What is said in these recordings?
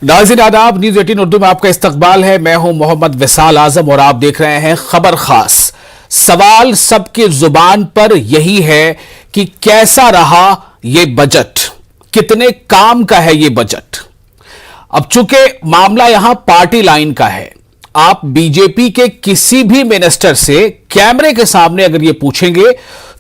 नाज़रीन आदाब, न्यूज 18 उर्दू में आपका इस्तकबाल है। मैं हूं मोहम्मद विसाल आजम और आप देख रहे हैं खबर खास। सवाल सबकी जुबान पर यही है कि कैसा रहा ये बजट, कितने काम का है ये बजट। अब चूंकि मामला यहां पार्टी लाइन का है, आप बीजेपी के किसी भी मिनिस्टर से कैमरे के सामने अगर ये पूछेंगे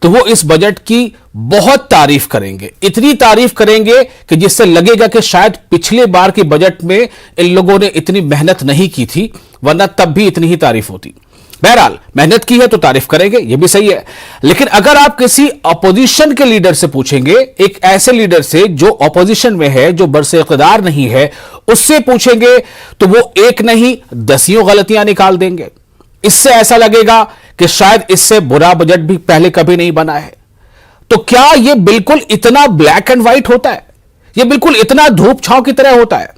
तो वो इस बजट की बहुत तारीफ करेंगे, इतनी तारीफ करेंगे कि जिससे लगेगा कि शायद पिछले बार के बजट में इन लोगों ने इतनी मेहनत नहीं की थी, वरना तब भी इतनी ही तारीफ होती। बहरहाल मेहनत की है तो तारीफ करेंगे, यह भी सही है। लेकिन अगर आप किसी अपोजिशन के लीडर से पूछेंगे, एक ऐसे लीडर से जो अपोजिशन में है, जो बरसे इक़्तिदार नहीं है, उससे पूछेंगे तो वो एक नहीं दसियों गलतियां निकाल देंगे। इससे ऐसा लगेगा कि शायद इससे बुरा बजट भी पहले कभी नहीं बना है। तो क्या यह बिल्कुल इतना ब्लैक एंड व्हाइट होता है? यह बिल्कुल इतना धूप छांव की तरह होता है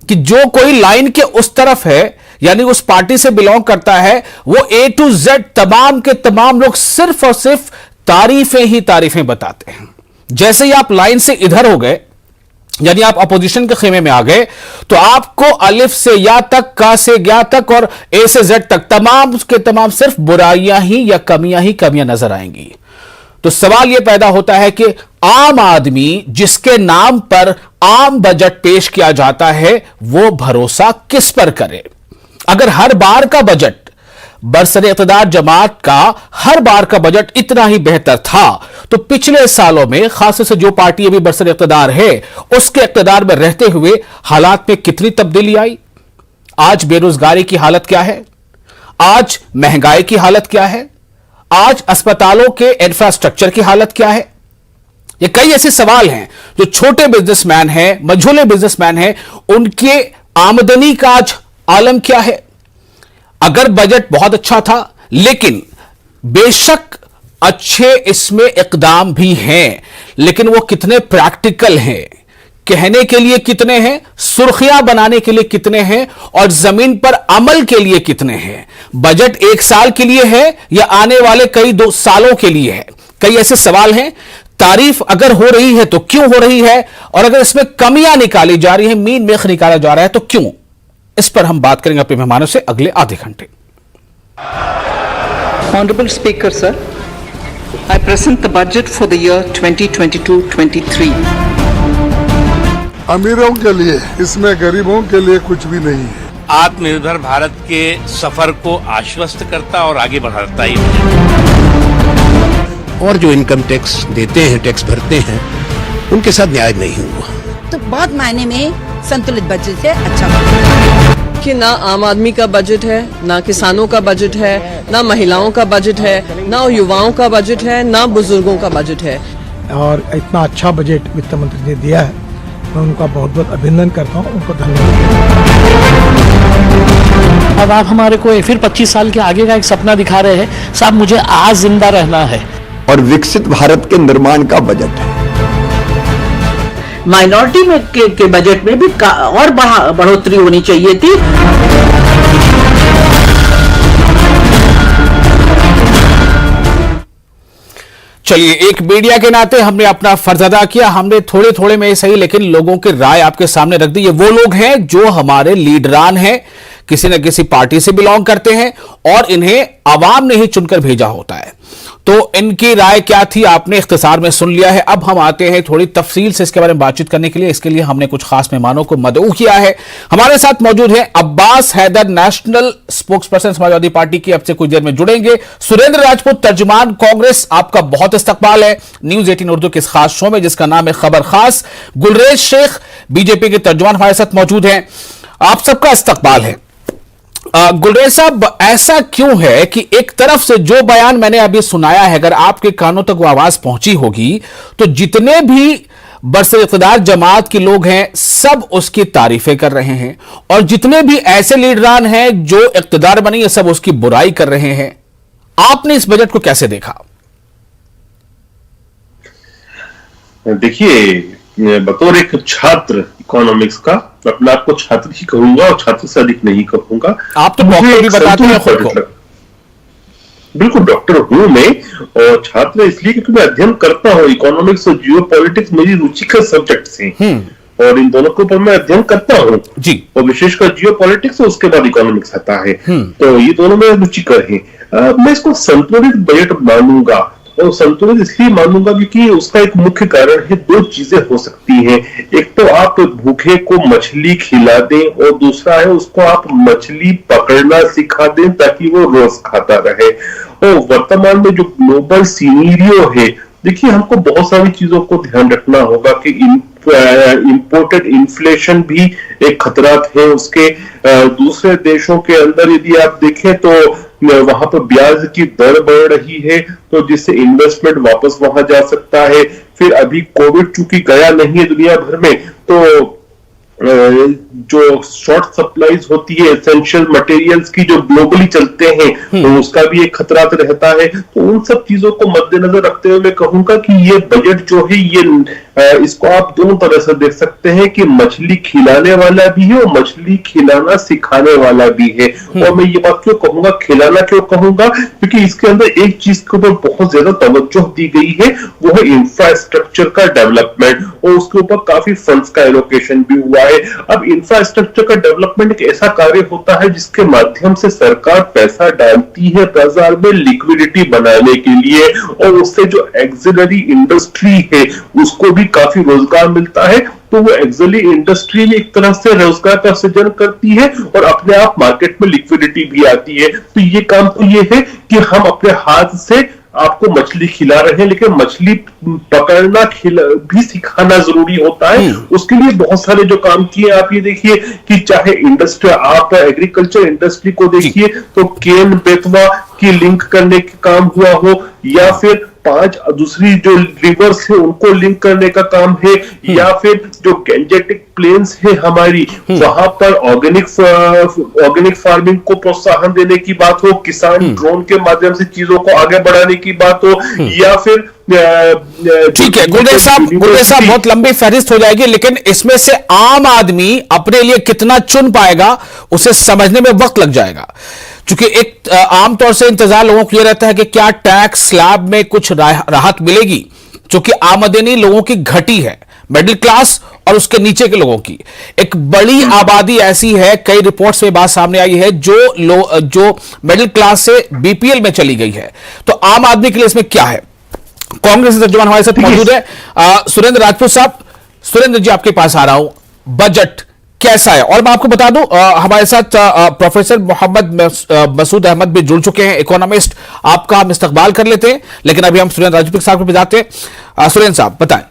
कि जो कोई लाइन के उस तरफ है, यानी उस पार्टी से बिलोंग करता है, वो ए टू जेड तमाम के तमाम लोग सिर्फ और सिर्फ तारीफें ही तारीफें बताते हैं। जैसे ही आप लाइन से इधर हो गए, यानी आप अपोजिशन के खेमे में आ गए, तो आपको अलिफ से या तक, का से या तक और ए से जेड तक तमाम के तमाम सिर्फ बुराइयां ही या कमियां नजर आएंगी। तो सवाल यह पैदा होता है कि आम आदमी जिसके नाम पर आम बजट पेश किया जाता है, वो भरोसा किस पर करे? अगर हर बार का बजट, बरसरे इक़्तिदार जमात का हर बार का बजट इतना ही बेहतर था, तो पिछले सालों में खास से जो पार्टी अभी बरसरे इक़्तिदार है, उसके इक़्तिदार में रहते हुए हालात में कितनी तब्दीली आई? आज बेरोजगारी की हालत क्या है? आज महंगाई की हालत क्या है? आज अस्पतालों के इंफ्रास्ट्रक्चर की हालत क्या है? ये कई ऐसे सवाल हैं जो छोटे बिजनेसमैन हैं, मझोले बिजनेसमैन हैं, उनके आमदनी का आज आलम क्या है? अगर बजट बहुत अच्छा था, लेकिन बेशक अच्छे इसमें इकदाम भी हैं, लेकिन वो कितने प्रैक्टिकल हैं, कहने के लिए कितने हैं, सुर्खियां बनाने के लिए कितने हैं और जमीन पर अमल के लिए कितने हैं? बजट एक साल के लिए है या आने वाले कई 2 सालों के लिए है? कई ऐसे सवाल हैं। तारीफ अगर हो रही है तो क्यों हो रही है, और अगर इसमें कमियां निकाली जा रही है, मीन मेख निकाला जा रहा है, तो क्यों? इस पर हम बात करेंगे अपने मेहमानों से अगले आधे घंटे। Honorable Speaker, sir, I present the budget for the year 2022-23. अमीरों के लिए, इसमें गरीबों के लिए कुछ भी नहीं है। आत्मनिर्भर भारत के सफर को आश्वस्त करता और आगे बढ़ाता ही। और जो इनकम टैक्स देते हैं, टैक्स भरते हैं, उनके साथ न्याय नहीं हुआ। तो बहुत मायने में संतुलित बजट है, अच्छा कि ना आम आदमी का बजट है, ना किसानों का बजट है, ना महिलाओं का बजट है, ना युवाओं का बजट है, ना बुजुर्गों का बजट है। और इतना अच्छा बजट वित्त मंत्री ने दिया है, मैं उनका बहुत बहुत अभिनंदन करता हूँ, उनको धन्यवाद। अब आप हमारे को फिर 25 साल के आगे का एक सपना दिखा रहे हैं। साहब, मुझे आज जिंदा रहना है। और विकसित भारत के निर्माण का बजट है। माइनॉरिटी में के बजट में भी और बढ़ोतरी होनी चाहिए थी। चलिए, एक मीडिया के नाते हमने अपना फर्ज अदा किया। हमने थोड़े थोड़े में सही, लेकिन लोगों की राय आपके सामने रख दी। ये वो लोग हैं जो हमारे लीडरान हैं, किसी न किसी पार्टी से बिलोंग करते हैं और इन्हें आवाम ने ही चुनकर भेजा होता है। तो इनकी राय क्या थी आपने इख्तिसार में सुन लिया है। अब हम आते हैं थोड़ी तफसील से इसके बारे में बातचीत करने के लिए। इसके लिए हमने कुछ खास मेहमानों को मदऊ किया है। हमारे साथ मौजूद है Abbas Haider, national spokesperson Samajwadi Party की, अब से कुछ देर में जुड़ेंगे। सुरेंद्र राजपूत, तर्जुमान कांग्रेस, आपका बहुत इस्तकबाल है न्यूज 18 उर्दू के इस खास शो में जिसका नाम है खबर खास। गुलरेज शेख, बीजेपी के तर्जुमान, हमारे साथ मौजूद हैं। आप सबका इस्तकबाल है। गुलरेज साहब, ऐसा क्यों है कि एक तरफ से जो बयान मैंने अभी सुनाया है, अगर आपके कानों तक वो आवाज पहुंची होगी, तो जितने भी बरसर इक़्तिदार जमात के लोग हैं सब उसकी तारीफें कर रहे हैं, और जितने भी ऐसे लीडरान हैं जो इक़्तिदार बनी है सब उसकी बुराई कर रहे हैं। आपने इस बजट को कैसे देखा? देखिए, बतौर एक छात्र इकोनॉमिक्स का अपने आप को छात्र ही कहूंगा और छात्र से अधिक नहीं कहूंगा। आप तो डॉक्टर भी बताते हैं खुद को। बिल्कुल डॉक्टर हूं मैं, और छात्र इसलिए क्योंकि मैं अध्ययन करता हूं इकोनॉमिक्स और जियो पॉलिटिक्स, मेरी रुचि का सब्जेक्ट हैं। और इन दोनों के ऊपर मैं अध्ययन करता हूँ जी, और विशेषकर जियो पॉलिटिक्स और उसके बाद इकोनॉमिक्स आता है, तो ये दोनों में रुचिकर हैं। मैं इसको संतुलित बजट मानूंगा, और संतुलित इसलिए मानूंगा क्योंकि उसका एक मुख्य कारण है, दो चीजें हो सकती हैं। एक तो आप भूखे को मछली खिला दें, और दूसरा है उसको आप मछली पकड़ना सिखा दें ताकि वो रोज खाता रहे। और वर्तमान में जो ग्लोबल सीनीरियो है, देखिए हमको बहुत सारी चीजों को ध्यान रखना होगा कि इंपोर्टेड इन्फ्लेशन भी एक खतरा है उसके। दूसरे देशों के अंदर यदि आप देखें तो वहां पर ब्याज की दर बढ़ रही है, तो जिससे इन्वेस्टमेंट वापस वहां जा सकता है। फिर अभी कोविड चूंकि गया नहीं है दुनिया भर में, तो जो शॉर्ट सप्लाईज होती है एसेंशियल मटेरियल्स की जो ग्लोबली चलते हैं, तो उसका भी एक खतरा रहता है। तो उन सब चीजों को मद्देनजर रखते हुए मैं कहूंगा कि ये बजट जो है, ये इसको आप दोनों तरह से देख सकते हैं कि मछली खिलाने वाला भी है और मछली खिलाना सिखाने वाला भी है। और मैं ये बात क्यों कहूंगा, खिलाना क्यों कहूंगा, क्योंकि इसके अंदर एक चीज के ऊपर बहुत ज्यादा तवज्जो दी गई है, वो है इंफ्रास्ट्रक्चर का डेवलपमेंट, और उसके ऊपर काफी फंड्स का एलोकेशन भी हुआ है। अब इंफ्रास्ट्रक्चर का डेवलपमेंट एक ऐसा कार्य होता है जिसके माध्यम से सरकार पैसा डालती है बाजार में लिक्विडिटी बनाने के लिए, और उससे जो एक्सिलरी इंडस्ट्री है उसको भी काफी रोजगार मिलता है। तो वो एक्सिलरी इंडस्ट्री में एक तरह से रोजगार का सृजन करती है और अपने आप मार्केट में लिक्विडिटी भी आती है। तो ये काम तो ये है कि हम अपने हाथ से आपको मछली खिला रहे हैं, लेकिन मछली पकड़ना भी सिखाना जरूरी होता है। उसके लिए बहुत सारे जो काम किए, आप ये देखिए कि चाहे इंडस्ट्री, आप एग्रीकल्चर इंडस्ट्री को देखिए तो केन बेतवा की लिंक करने का काम हुआ हो, या फिर 5 दूसरी जो रिवर्स है उनको लिंक करने का काम है, या फिर जो गैंजेटिक प्लेन्स है हमारी, वहां पर ऑर्गेनिक फार्मिंग को प्रोत्साहन देने की बात हो, किसान ड्रोन के माध्यम से चीजों को आगे बढ़ाने की बात हो, या फिर ठीक है गुरुदेव साहब, बहुत लंबी फहरिस्त हो जाएगी, लेकिन इसमें से आम आदमी अपने लिए कितना चुन पाएगा उसे समझने में वक्त लग जाएगा। क्योंकि एक आमतौर से इंतजार लोगों को यह रहता है कि क्या टैक्स स्लैब में कुछ राहत मिलेगी, क्योंकि आमदनी लोगों की घटी है, मिडिल क्लास और उसके नीचे के लोगों की एक बड़ी आबादी ऐसी है, कई रिपोर्ट्स में बात सामने आई है, जो मिडिल क्लास से बीपीएल में चली गई है। तो आम आदमी के लिए इसमें क्या है? कांग्रेस के तर्जुमान हमारे साथ मौजूद है सुरेंद्र राजपूत साहब। सुरेंद्र जी, आपके पास आ रहा हूं, बजट कैसा है? और मैं आपको बता दूं, हमारे साथ प्रोफेसर मोहम्मद मसूद अहमद भी जुड़ चुके हैं, इकोनॉमिस्ट। आपका हम इस्तकबाल कर लेते हैं, लेकिन अभी हम सुरेंद्र राजपूत साहब को जाते हैं। सुरेंद्र साहब बताएं।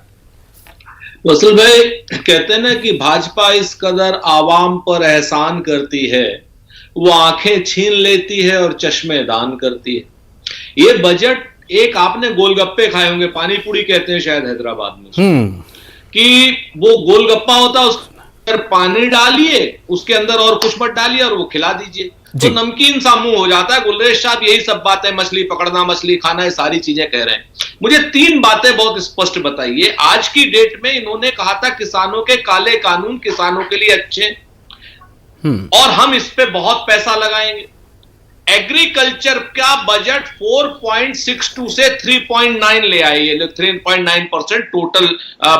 वसल भाई, कहते हैं ना कि भाजपा इस कदर आवाम पर एहसान करती है, वो आंखें छीन लेती है और चश्मे दान करती है। ये बजट, एक आपने गोलगप्पे खाए होंगे, पानी पूरी कहते हैं शायद हैदराबाद में, कि वो गोलगप्पा होता है, उसके अंदर पानी डालिए, उसके अंदर और कुछ मत डालिए और वो खिला दीजिए, तो नमकीन सा मुंह हो जाता है। गुलरेज साहब यही सब बातें, मछली पकड़ना, मछली खाना, ये सारी चीजें कह रहे हैं। मुझे 3 बातें बहुत स्पष्ट बताइए। आज की डेट में इन्होंने कहा था किसानों के काले कानून किसानों के लिए अच्छे, और हम इस पे बहुत पैसा लगाएंगे। एग्रीकल्चर का बजट 4.62 से 3.9 ले आए, ये 3.9% टोटल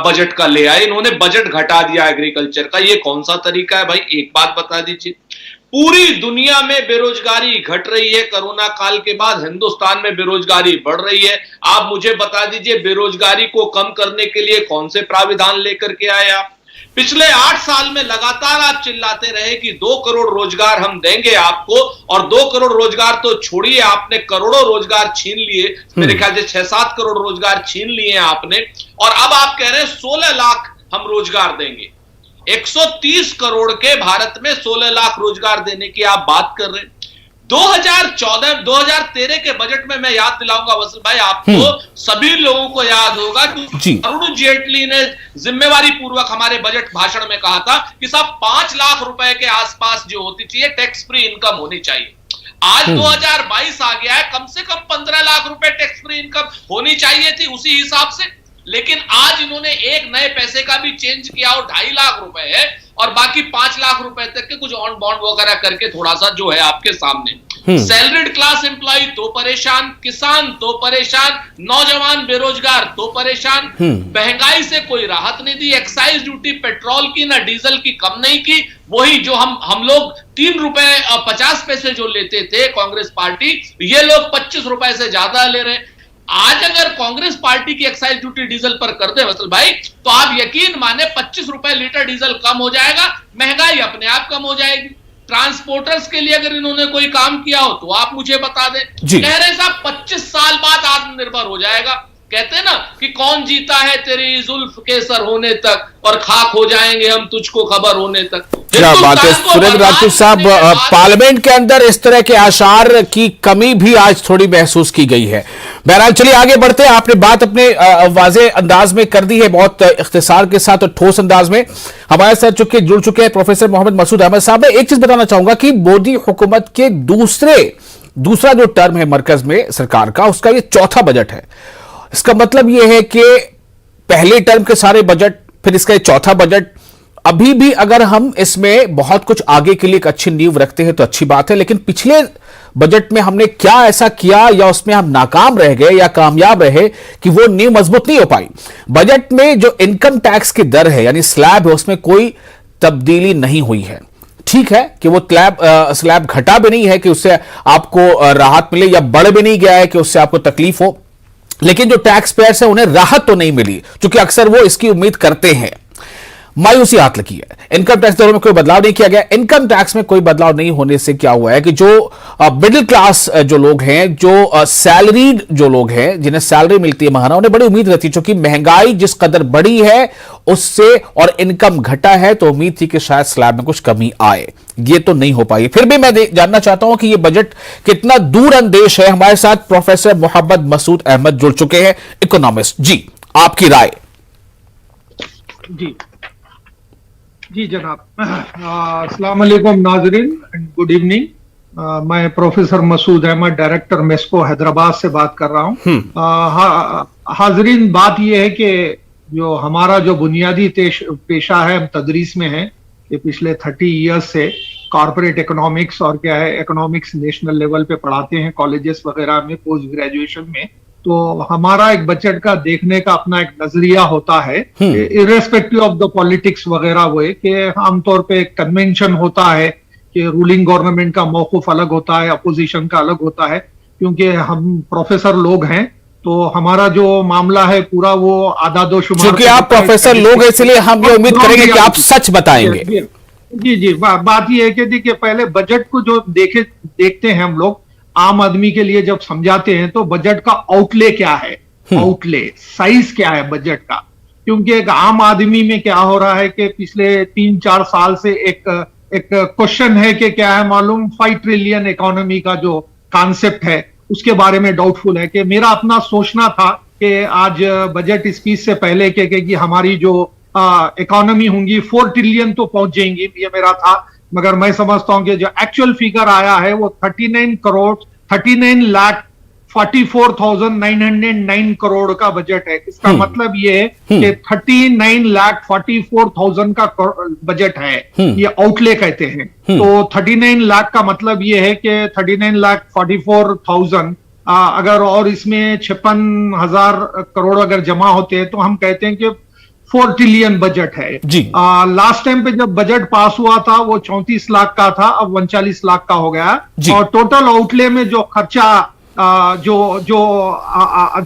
बजट का ले आए। इन्होंने बजट घटा दिया एग्रीकल्चर का। ये कौन सा तरीका है भाई? एक बात बता दीजिए। पूरी दुनिया में बेरोजगारी घट रही है, कोरोना काल के बाद हिंदुस्तान में बेरोजगारी बढ़ रही है। आप मुझे बता दीजिए, बेरोजगारी को कम करने के लिए कौन से प्राविधान लेकर के आए आप? पिछले 8 साल में लगातार आप चिल्लाते रहे कि 2 करोड़ रोजगार हम देंगे आपको, और 2 करोड़ रोजगार तो छोड़िए, आपने करोड़ों रोजगार छीन लिए। मेरे ख्याल से 6-7 करोड़ रोजगार छीन लिए आपने, और अब आप कह रहे हैं 16 लाख हम रोजगार देंगे। 130 करोड़ के भारत में 16 लाख रोजगार देने की आप बात कर रहे हैं। 2013 के बजट में मैं याद दिलाऊंगा वसल भाई आपको, सभी लोगों को याद होगा कि अरुण जेटली ने जिम्मेवारी पूर्वक हमारे बजट भाषण में कहा था कि साहब 5 लाख रुपए के आसपास जो होती चाहिए टैक्स फ्री इनकम होनी चाहिए। आज 2022 आ गया है, कम से कम 15 लाख रुपए टैक्स फ्री इनकम होनी चाहिए थी उसी हिसाब से, लेकिन आज इन्होंने एक नए पैसे का भी चेंज किया और 2.5 लाख रुपए है, और बाकी 5 लाख रुपए तक के कुछ ऑन बॉन्ड वगैरह करके थोड़ा सा जो है आपके सामने। सैलरीड क्लास एम्प्लॉय तो परेशान, किसान तो परेशान, नौजवान बेरोजगार तो परेशान। महंगाई से कोई राहत नहीं दी, एक्साइज ड्यूटी पेट्रोल की ना डीजल की कम नहीं की, वही जो हम लोग 3 रुपए 50 पैसे जो लेते थे कांग्रेस पार्टी, ये लोग 25 रुपए से ज्यादा ले रहे हैं। आज अगर कांग्रेस पार्टी की एक्साइज ड्यूटी डीजल पर कर दे वसल भाई, तो आप यकीन माने 25 रुपए लीटर डीजल कम हो जाएगा, महंगाई अपने आप कम हो जाएगी। ट्रांसपोर्टर्स के लिए अगर इन्होंने कोई काम किया हो तो आप मुझे बता दें। कह रहे साहब 25 साल बाद आत्मनिर्भर हो जाएगा। कहते हैं ना कि कौन जीता है तेरी जुल्फ के सर होने तक, और खाक हो जाएंगे हम तुझको खबर होने तक। क्या बात है सुरेंद्र राठौर साहब, पार्लियामेंट के अंदर इस तरह के आशार की कमी भी आज थोड़ी महसूस की गई है। बहरहाल चलिए आगे बढ़ते हैं। आपने बात अपने वाज़े अंदाज में कर दी है, बहुत इख्तिसार के साथ और ठोस अंदाज में। हमारे साथ जुड़ चुके हैं प्रोफेसर मोहम्मद मसूद अहमद साहब। मैं एक चीज बताना चाहूंगा कि मोदी हुकूमत के दूसरा जो टर्म है मरकज में सरकार का, उसका ये चौथा बजट है। इसका मतलब यह है कि पहले टर्म के सारे बजट, फिर इसका चौथा बजट, अभी भी अगर हम इसमें बहुत कुछ आगे के लिए एक अच्छी नींव रखते हैं तो अच्छी बात है, लेकिन पिछले बजट में हमने क्या ऐसा किया या उसमें हम नाकाम रह गए या कामयाब रहे कि वो नींव मजबूत नहीं हो पाई। बजट में जो इनकम टैक्स की दर है यानी स्लैब है, उसमें कोई तब्दीली नहीं हुई है। ठीक है कि वो स्लैब घटा भी नहीं है कि उससे आपको राहत मिले, या बढ़ भी नहीं गया है कि उससे आपको तकलीफ हो, लेकिन जो टैक्स पेयर्स है उन्हें राहत तो नहीं मिली, क्योंकि अक्सर वो इसकी उम्मीद करते हैं। मायूसी हाथ लगी है। इनकम टैक्स दरों में कोई बदलाव नहीं किया गया। इनकम टैक्स में कोई बदलाव नहीं होने से क्या हुआ है कि जो मिडिल क्लास जो लोग हैं, जो सैलरीड जो लोग हैं, जिन्हें सैलरी मिलती है महाना, उन्हें बड़ी उम्मीद रहती है, क्योंकि महंगाई जिस कदर बढ़ी है उससे और इनकम घटा है, तो उम्मीद थी कि शायद स्लैब में कुछ कमी आए। ये तो नहीं हो पाई। फिर भी मैं जानना चाहता हूं कि यह बजट कितना दूरअंदेश है। हमारे साथ प्रोफेसर मोहम्मद मसूद अहमद जुड़ चुके हैं, इकोनॉमिस्ट। जी, आपकी राय। जी जनाब, अस्सलाम वालेकुम नाजरीन एंड गुड इवनिंग। मैं प्रोफेसर मसूद अहमद, डायरेक्टर मेस्को हैदराबाद से बात कर रहा हूँ। हाजरीन, बात यह है कि जो हमारा जो बुनियादी पेशा है, हम तदरीस में हैं कि पिछले 30 ईयर्स से कॉर्पोरेट इकोनॉमिक्स और क्या है इकोनॉमिक्स नेशनल लेवल पे पढ़ाते हैं कॉलेजेस वगैरह में, पोस्ट ग्रेजुएशन में। तो हमारा एक बजट का देखने का अपना एक नजरिया होता है, इर्रेस्पेक्टिव ऑफ द पॉलिटिक्स वगैरह, वो कि आमतौर पे एक कन्वेंशन होता है कि रूलिंग गवर्नमेंट का मौकूफ अलग होता है, अपोजिशन का अलग होता है। क्योंकि हम प्रोफेसर लोग हैं तो हमारा जो मामला है पूरा वो आदादो शुमार, क्योंकि आप प्रोफेसर लोग हैं इसलिए हम ये उम्मीद करेंगे कि आप सच बताएंगे। जी, बात ये है कि देखिए, पहले बजट को जो देखते हैं हम लोग, आम आदमी के लिए जब समझाते हैं तो बजट का आउटले क्या है, आउटले साइज क्या है बजट का। क्योंकि एक आम आदमी में क्या हो रहा है कि पिछले 3-4 साल से एक क्वेश्चन है कि क्या है मालूम, 5 ट्रिलियन इकोनॉमी का जो कॉन्सेप्ट है उसके बारे में डाउटफुल है। कि मेरा अपना सोचना था कि आज बजट स्पीच से पहले कि हमारी जो इकोनॉमी होंगी 4 ट्रिलियन तो पहुंच जाएंगी, ये मेरा था। मगर मैं समझता हूं कि जो एक्चुअल फिगर आया है वो 39,44,909 करोड़ का बजट है। इसका मतलब ये है कि 39,44,000 का बजट है, ये आउटले कहते हैं। तो 39 लाख का मतलब ये है कि 39,44,000 अगर और इसमें 56,000 करोड़ अगर जमा होते हैं तो हम कहते हैं कि 4 ट्रिलियन बजट है। लास्ट टाइम पे जब बजट पास हुआ था वो 34 लाख का था, अब 39 लाख का हो गया। और टोटल आउटले में जो खर्चा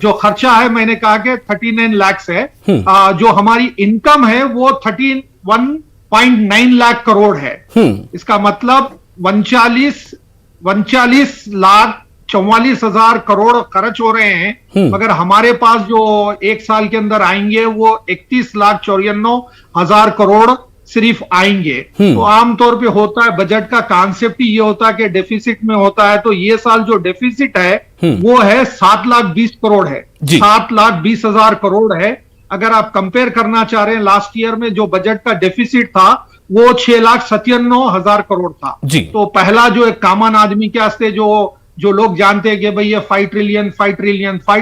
जो खर्चा है, मैंने कहा कि 39 लाख है। जो हमारी इनकम है वो 31.9 लाख करोड़ है। इसका मतलब 39,44,000 करोड़ खर्च हो रहे हैं, मगर हमारे पास जो एक साल के अंदर आएंगे वो 31,54,000 करोड़ सिर्फ आएंगे। तो आमतौर पे होता है, बजट का कॉन्सेप्ट ही ये होता है कि डेफिसिट में होता है। तो ये साल जो डेफिसिट है वो है 7,20,000 करोड़ है, 7,20,000 करोड़ है। अगर आप कंपेयर करना चाह रहे हैं, लास्ट ईयर में जो बजट का डेफिसिट था वो 6,97,000 करोड़ था। तो पहला जो एक कॉमन आदमी के वास्ते जो लोग जानते हैं कि भाई ये 5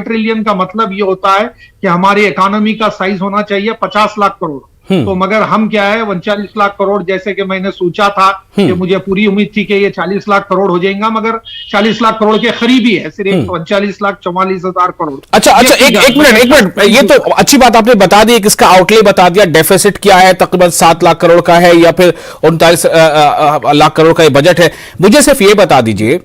ट्रिलियन का मतलब ये होता है कि हमारी इकोनॉमी का साइज होना चाहिए 50 लाख करोड़। तो मगर हम क्या है 39 लाख करोड़, जैसे कि मैंने सोचा था कि मुझे पूरी उम्मीद थी कि ये 40 लाख करोड़ हो जाएगा, मगर 40 लाख करोड़ के करीब ही है, सिर्फ 39,44,000 करोड़। अच्छा, एक मिनट, ये तो अच्छी बात आपने बता दी कि इसका आउटले बता दिया, डेफिसिट क्या है, तकरीबन 7 लाख करोड़ का है या फिर 39 लाख करोड़ का ये बजट है। मुझे सिर्फ ये बता दीजिए,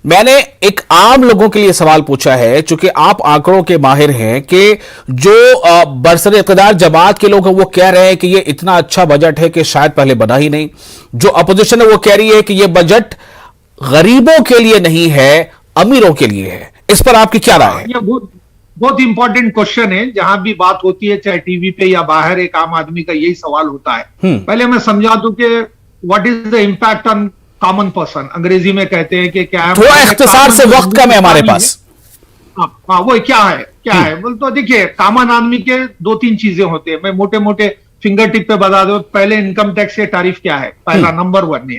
मैंने एक आम लोगों के लिए सवाल पूछा है, चूंकि आप आंकड़ों के माहिर हैं, कि जो बरसरे इक़्तिदार जमात के लोग हैं वो कह रहे हैं कि ये इतना अच्छा बजट है कि शायद पहले बना ही नहीं। जो अपोजिशन है वो कह रही है कि ये बजट गरीबों के लिए नहीं है, अमीरों के लिए है। इस पर आपकी क्या राय है? ये बहुत इंपॉर्टेंट क्वेश्चन है। जहां भी बात होती है, चाहे टीवी पे या बाहर, एक आम आदमी का यही सवाल होता है। पहले मैं समझा दूं कि what is the impact on common person, अंग्रेजी में कहते हैं कि क्या है, थोड़ा इख्तिसार से, वक्त कम है हमारे पास। हाँ, वो क्या है बोल तो देखिए, कॉमन आदमी के 2-3 चीजें होते हैं। मैं मोटे मोटे फिंगर टिप पे बता दो। पहले इनकम टैक्स के टैरिफ क्या है, पहला नंबर 1 है।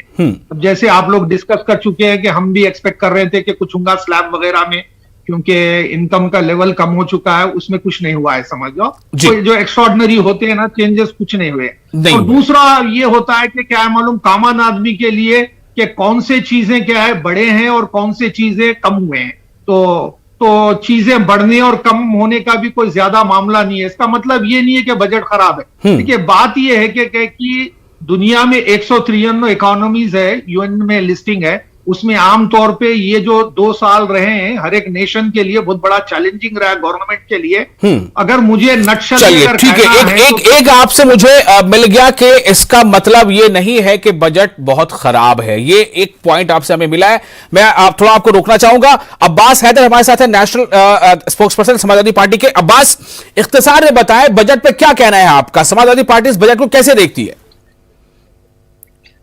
अब जैसे आप लोग डिस्कस कर चुके हैं कि हम भी एक्सपेक्ट कर रहे थे कि कुछ होगा स्लैब वगैरह में, क्योंकि इनकम का लेवल कम हो चुका है, उसमें कुछ नहीं हुआ है, समझ लो। तो जो एक्स्ट्राऑर्डिनरी होते हैं ना चेंजेस, कुछ नहीं हुए। और दूसरा ये होता है कि क्या है मालूम, कॉमन आदमी के लिए कि कौन से चीजें क्या है बड़े हैं और कौन से चीजें कम हुए हैं। तो चीजें बढ़ने और कम होने का भी कोई ज्यादा मामला नहीं है। इसका मतलब ये नहीं है कि बजट खराब है। देखिए, बात ये है कि दुनिया में 193 इकोनॉमीज है, यूएन में लिस्टिंग है, उसमें आमतौर पे ये जो 2 साल रहे हैं हर एक नेशन के लिए बहुत बड़ा चैलेंजिंग रहा है गवर्नमेंट के लिए। अगर मुझे नक्शा चलिए ठीक है, एक आपसे मुझे मिल गया कि इसका मतलब ये नहीं है कि बजट बहुत खराब है। ये एक पॉइंट आपसे हमें मिला है। मैं थोड़ा आपको रोकना चाहूंगा। अब्बास हैदर हमारे साथ है, नेशनल स्पोक्सपर्सन समाजवादी पार्टी के। अब्बास, इख्तिसार में बताएं, बजट पे क्या कहना है आपका? समाजवादी पार्टी इस बजट को कैसे देखती है?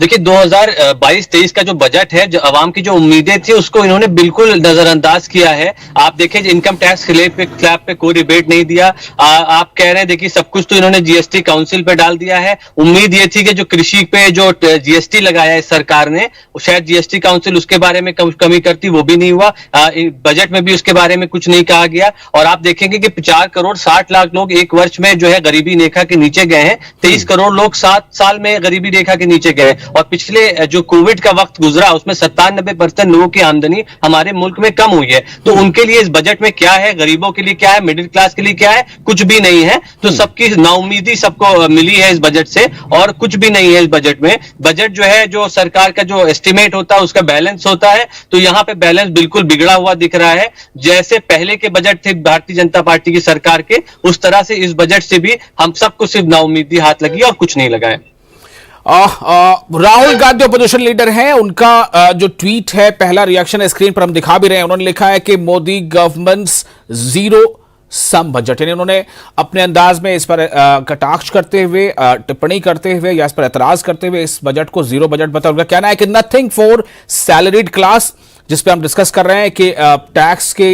देखिए, 2022-23 का जो बजट है, जो अवाम की जो उम्मीदें थी उसको इन्होंने बिल्कुल नजरअंदाज किया है। आप देखिए, इनकम टैक्स स्लैब पे कोई रिबेट नहीं दिया। आप कह रहे हैं, देखिए सब कुछ तो इन्होंने जीएसटी काउंसिल पे डाल दिया है। उम्मीद ये थी कि जो कृषि पे जो जीएसटी लगाया है सरकार ने, शायद जीएसटी काउंसिल उसके बारे में कमी करती, वो भी नहीं हुआ। बजट में भी उसके बारे में कुछ नहीं कहा गया। और आप देखेंगे कि 4 करोड़ 60 लाख लोग एक वर्ष में जो है गरीबी रेखा के नीचे गए हैं। 23 करोड़ लोग 7 साल में गरीबी रेखा के नीचे गए। और पिछले जो कोविड का वक्त गुजरा उसमें 97% लोगों की आमदनी हमारे मुल्क में कम हुई है। तो उनके लिए इस बजट में क्या है, गरीबों के लिए क्या है, मिडिल क्लास के लिए क्या है, कुछ भी नहीं है। तो सबकी नाउमीदी सबको मिली है इस बजट से, और कुछ भी नहीं है इस बजट में। बजट जो है, जो सरकार का जो एस्टिमेट होता है उसका बैलेंस होता है, तो यहाँ पे बैलेंस बिल्कुल बिगड़ा हुआ दिख रहा है। जैसे पहले के बजट थे भारतीय जनता पार्टी की सरकार के, उस तरह से इस बजट से भी हम सबको सिर्फ नाउमीदी हाथ लगी और कुछ नहीं लगा है। राहुल गांधी अपोजिशन लीडर हैं, उनका जो ट्वीट है, पहला रिएक्शन स्क्रीन पर हम दिखा भी रहे हैं। उन्होंने लिखा है कि Modi governments zero sum budget, यानी उन्होंने अपने अंदाज में इस पर कटाक्ष करते हुए, टिप्पणी करते हुए या इस पर एतराज करते हुए इस बजट को जीरो बजट बताया। उनका कहना है कि नथिंग फॉर सैलरीड क्लास, जिस पे हम डिस्कस कर रहे हैं कि टैक्स के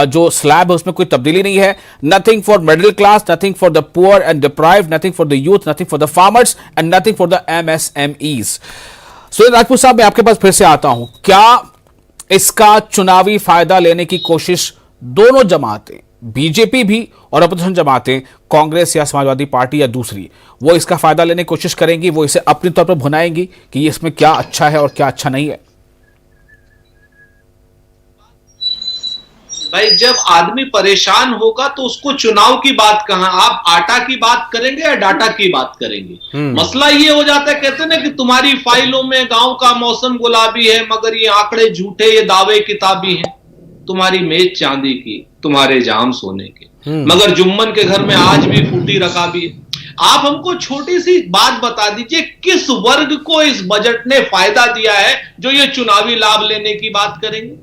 जो स्लैब है उसमें कोई तब्दीली नहीं है। Nothing for middle class, nothing for the poor and deprived, nothing for the youth, nothing for the farmers and nothing for the MSMEs. Surendra Rajput साहब, मैं आपके पास फिर से आता हूं। क्या इसका चुनावी फायदा लेने की कोशिश दोनों जमातें, बीजेपी भी और अपोजिशन जमातें, कांग्रेस या समाजवादी पार्टी या दूसरी, वो इसका फायदा लेने की कोशिश करेंगी, वो इसे अपने तौर पर भुनाएंगी कि इसमें क्या अच्छा है और क्या अच्छा नहीं है? भाई, जब आदमी परेशान होगा तो उसको चुनाव की बात कहां, आप आटा की बात करेंगे या डाटा की बात करेंगे? मसला ये हो जाता है, कहते हैं ना कि तुम्हारी फाइलों में गांव का मौसम गुलाबी है मगर ये आंकड़े झूठे, ये दावे किताबी हैं। तुम्हारी मेज चांदी की, तुम्हारे जाम सोने के, मगर जुम्मन के घर में आज भी फूटी रकाबी है। आप हमको छोटी सी बात बता दीजिए, किस वर्ग को इस बजट ने फायदा दिया है जो ये चुनावी लाभ लेने की बात करेंगे?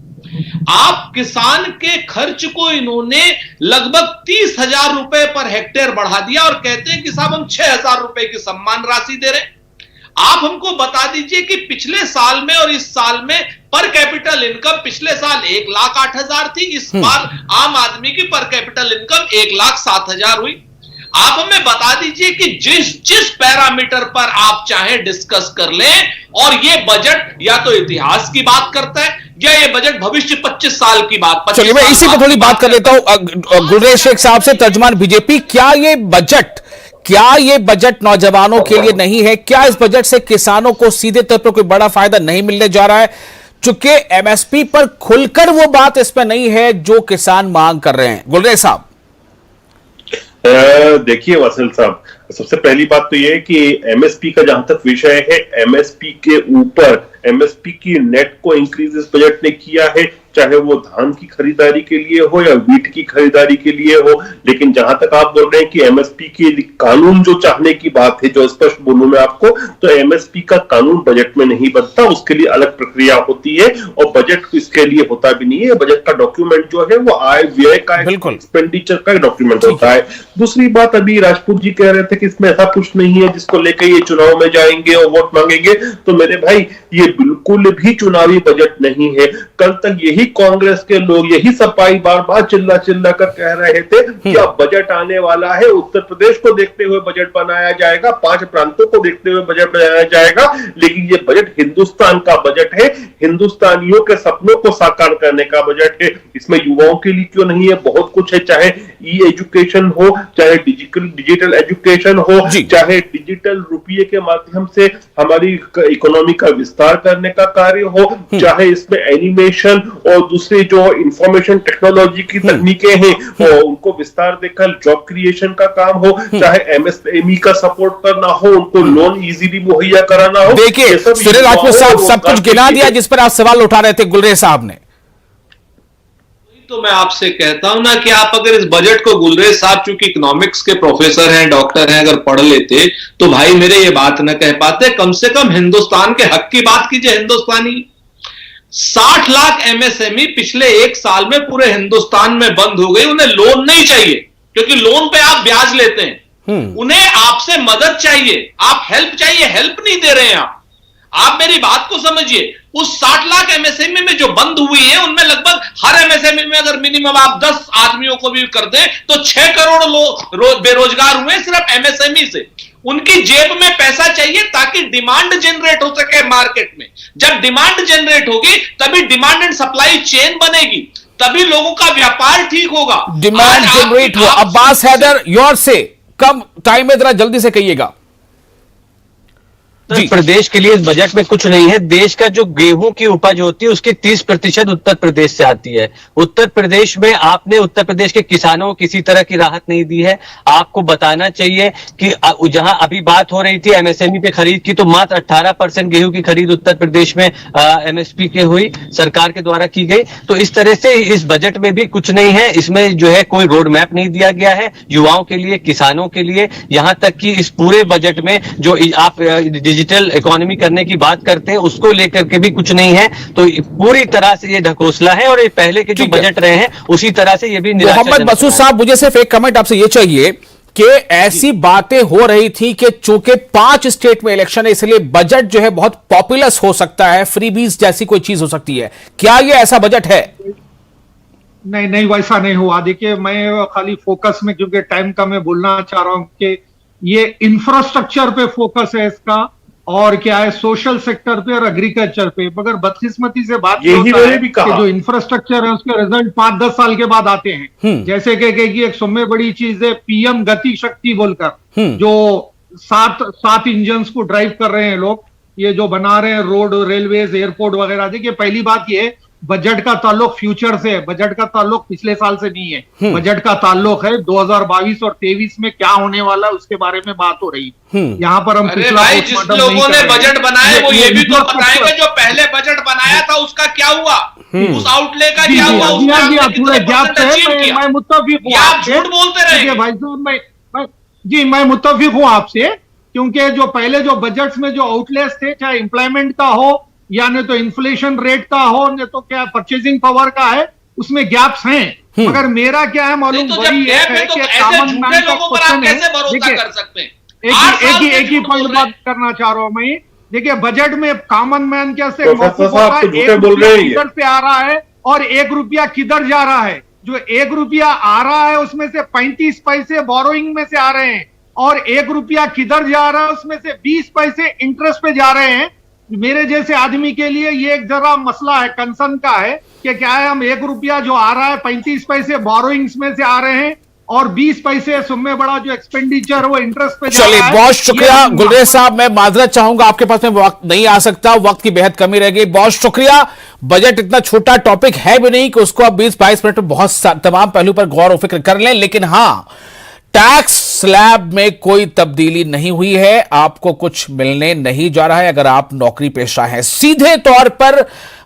आप किसान के खर्च को इन्होंने लगभग 30,000 रुपए पर हेक्टेयर बढ़ा दिया और कहते हैं कि साहब हम 6,000 रुपए की सम्मान राशि दे रहे हैं। आप हमको बता दीजिए कि पिछले साल में और इस साल में पर कैपिटल इनकम, पिछले साल 1,08,000 थी, इस बार आम आदमी की पर कैपिटल इनकम 1,07,000 हुई। आप हमें बता दीजिए कि जिस पैरामीटर पर आप चाहें डिस्कस कर लें, और ये बजट या तो इतिहास की बात करता है या ये बजट भविष्य 25 साल की बात। चलिए, मैं इसी पर थोड़ी बात कर लेता हूं गुलरेज शेख साहब से, तर्जुमान बीजेपी। क्या ये बजट क्या ये बजट नौजवानों के लिए नहीं है? क्या इस बजट से किसानों को सीधे तौर पर कोई बड़ा फायदा नहीं मिलने जा रहा है? चूंकि एमएसपी पर खुलकर वो बात इसमें नहीं है जो किसान मांग कर रहे हैं। गुलरेज साहब, देखिए वसील साहब, सबसे पहली बात तो यह है कि एमएसपी का जहां तक विषय है, एमएसपी के ऊपर एमएसपी की नेट को इंक्रीज इस बजट ने किया है, चाहे वो धान की खरीदारी के लिए हो या वीट की खरीदारी के लिए हो। लेकिन जहां तक आप बोल रहे हैं कि एमएसपी के कानून जो चाहने की बात है, जो स्पष्ट बोलूं मैं आपको, तो एमएसपी का कानून बजट में नहीं बनता, उसके लिए अलग प्रक्रिया होती है और बजट इसके लिए होता भी नहीं है। बजट का डॉक्यूमेंट जो है वो आय व्यय का, एक्सपेंडिचर का डॉक्यूमेंट होता है। दूसरी बात, अभी राजपूत जी कह रहे थे कि इसमें ऐसा कुछ नहीं है जिसको लेकर ये चुनाव में जाएंगे और वोट मांगेंगे, तो मेरे भाई ये बिल्कुल भी चुनावी बजट नहीं है। कल तक यही कांग्रेस के लोग, यही सपाई बार बार चिल्ला चिल्ला कर कह रहे थे कि अब बजट आने वाला है, उत्तर प्रदेश को देखते हुए बजट बनाया जाएगा, 5 प्रांतों को देखते हुए बजट बनाया जाएगा। लेकिन ये बजट हिंदुस्तान का बजट है, हिंदुस्तानियों के सपनों को साकार करने का बजट है। इसमें युवाओं के लिए क्यों नहीं है, बहुत कुछ है, चाहे ई एजुकेशन हो, चाहे डिजिटल एजुकेशन हो, चाहे डिजिटल रुपये के माध्यम से हमारी इकोनॉमी का विस्तार करने का कार्य हो, चाहे इसमें एनिमेशन और दूसरे जो इंफॉर्मेशन टेक्नोलॉजी की तकनीकें हैं और उनको विस्तार देकर जॉब क्रिएशन का काम हो, चाहे एमएसएमई का सपोर्ट करना हो, उनको लोन इजीली मुहैया कराना हो। देखिए सुनील राजपूत साहब सब कुछ गिना दिया जिस पर आप सवाल उठा रहे थे गुलरेज साहब ने। तो मैं आपसे कहता हूं ना कि आप अगर इस बजट को, गुलरेज साहब चूंकि इकोनॉमिक्स के प्रोफेसर हैं, डॉक्टर हैं, अगर पढ़ लेते तो भाई मेरे ये बात न कह पाते। कम से कम हिंदुस्तान के हक की बात कीजिए। हिंदुस्तानी 60 लाख एमएसएमई पिछले 1 साल में पूरे हिंदुस्तान में बंद हो गई। उन्हें लोन नहीं चाहिए क्योंकि लोन पे आप ब्याज लेते हैं। उन्हें आपसे मदद चाहिए, आप हेल्प चाहिए, हेल्प नहीं दे रहे हैं आप मेरी बात को समझिए। उस 60 लाख एमएसएमई में जो बंद हुई है उनमें लगभग हर एमएसएमई में अगर मिनिमम आप 10 आदमियों को भी कर दें तो 6 करोड़ लोग बेरोजगार हुए सिर्फ एमएसएमई से। उनकी जेब में पैसा चाहिए ताकि डिमांड जनरेट हो सके मार्केट में। जब डिमांड जनरेट होगी तभी डिमांड एंड सप्लाई चेन बनेगी, तभी लोगों का व्यापार ठीक होगा। डिमांड जनरेट हो। अब्बास हैदर, योर से कम टाइम में जरा जल्दी से कहिएगा। उत्तर प्रदेश के लिए इस बजट में कुछ नहीं है। देश का जो गेहूं की उपज होती है उसकी 30% उत्तर प्रदेश से आती है। उत्तर प्रदेश में आपने उत्तर प्रदेश के किसानों को किसी तरह की राहत नहीं दी है। आपको बताना चाहिए कि जहां अभी बात हो रही थी एमएसएमई पे खरीद की, तो मात्र 18% गेहूं की खरीद उत्तर प्रदेश में एमएसपी के हुई, सरकार के द्वारा की गई। तो इस तरह से इस बजट में भी कुछ नहीं है। इसमें जो है कोई रोड मैप नहीं दिया गया है युवाओं के लिए, किसानों के लिए। यहां तक कि इस पूरे बजट में जो आप डिजिटल इकोनॉमी करने की बात करते हैं उसको लेकर के भी कुछ नहीं है। तो पूरी तरह से ये ढकोसला है और ये पहले के जो बजट रहे हैं उसी तरह से ये भी निराशाजनक। मोहम्मद मसूद साहब, मुझे सिर्फ एक कमेंट आपसे ये चाहिए कि ऐसी बातें हो रही थी कि चूंकि 5 स्टेट में इलेक्शन है इसलिए बजट जो है बहुत पॉपुलस हो सकता है, फ्रीबीज जैसी कोई चीज हो सकती है। क्या ये ऐसा बजट है? नहीं, वैसा नहीं हुआ। देखिए मैं खाली फोकस में, क्योंकि टाइम का, मैं बोलना चाह रहा हूं कि ये इंफ्रास्ट्रक्चर पे फोकस है इसका, और क्या है सोशल सेक्टर पे और एग्रीकल्चर पे। मगर बदकिस्मती से बात होता है कि जो इंफ्रास्ट्रक्चर है उसके रिजल्ट 5-10 साल के बाद आते हैं। जैसे कि एक सबसे बड़ी चीज है पीएम गति शक्ति बोलकर, जो 7 इंजन को ड्राइव कर रहे हैं लोग, ये जो बना रहे हैं रोड, रेलवेज, एयरपोर्ट वगैरह। देखिए पहली बात ये है बजट का ताल्लुक फ्यूचर से है, बजट का ताल्लुक पिछले साल से नहीं है। बजट का ताल्लुक है 2022 और 23 में क्या होने वाला है उसके बारे में बात हो रही है। यहाँ पर हम पिछला जिस लोगों ने बजट बनाए वो ये भी तो बताएंगे जो पहले बजट बनाया था उसका क्या हुआ, उस आउटले का क्या हुआ, मैं मुत्तफिक हूँ। आप झूठ बोलते रहे भाई साहब। जी मैं मुत्तफिक हूँ आपसे, क्योंकि जो पहले जो बजट्स में जो आउटलेस थे, चाहे एम्प्लॉयमेंट का हो या नहीं तो इन्फ्लेशन रेट का हो, नहीं तो क्या परचेजिंग पावर का है, उसमें गैप्स हैं। मगर मेरा क्या है मालूम, बड़ी है कि कॉमन मैन का क्वेश्चन है। देखिए एक ही पॉइंट बात करना चाह रहा हूं मैं। देखिए बजट में कॉमन मैन कैसे किधर से आ रहा है और 1 रुपया किधर जा रहा है। जो 1 रुपया आ रहा है उसमें से 35 पैसे बोरोइंग में से आ रहे हैं, और 1 रुपया किधर जा रहा है उसमें से 20 पैसे इंटरेस्ट पे जा रहे हैं। मेरे जैसे आदमी के लिए ये एक जरा मसला है, कंसर्न का है कि क्या है, हम 1 रुपया जो आ रहा है 35 पैसे बोरोइंग्स में से आ रहे हैं, और 20 पैसे उसमें बड़ा जो एक्सपेंडिचर वो इंटरेस्ट पे जा चलिए, रहा है। बहुत शुक्रिया ये गुलरेज साहब। मैं माजरत चाहूंगा, आपके पास में वक्त नहीं आ सकता, वक्त की बेहद कमी रह गई। बहुत शुक्रिया। बजट इतना छोटा टॉपिक है भी नहीं कि उसको आप 20-22 मिनट में बहुत तमाम पहलू पर गौर और फिक्र कर लें, लेकिन हां, टैक्स स्लैब में कोई तब्दीली नहीं हुई है, आपको कुछ मिलने नहीं जा रहा है अगर आप नौकरी पेशा हैं। सीधे तौर पर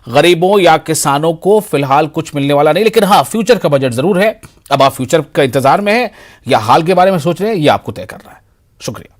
गरीबों या किसानों को फिलहाल कुछ मिलने वाला नहीं, लेकिन हां, फ्यूचर का बजट जरूर है। अब आप फ्यूचर का इंतजार में हैं या हाल के बारे में सोच रहे हैं, यह आपको तय करना है। शुक्रिया।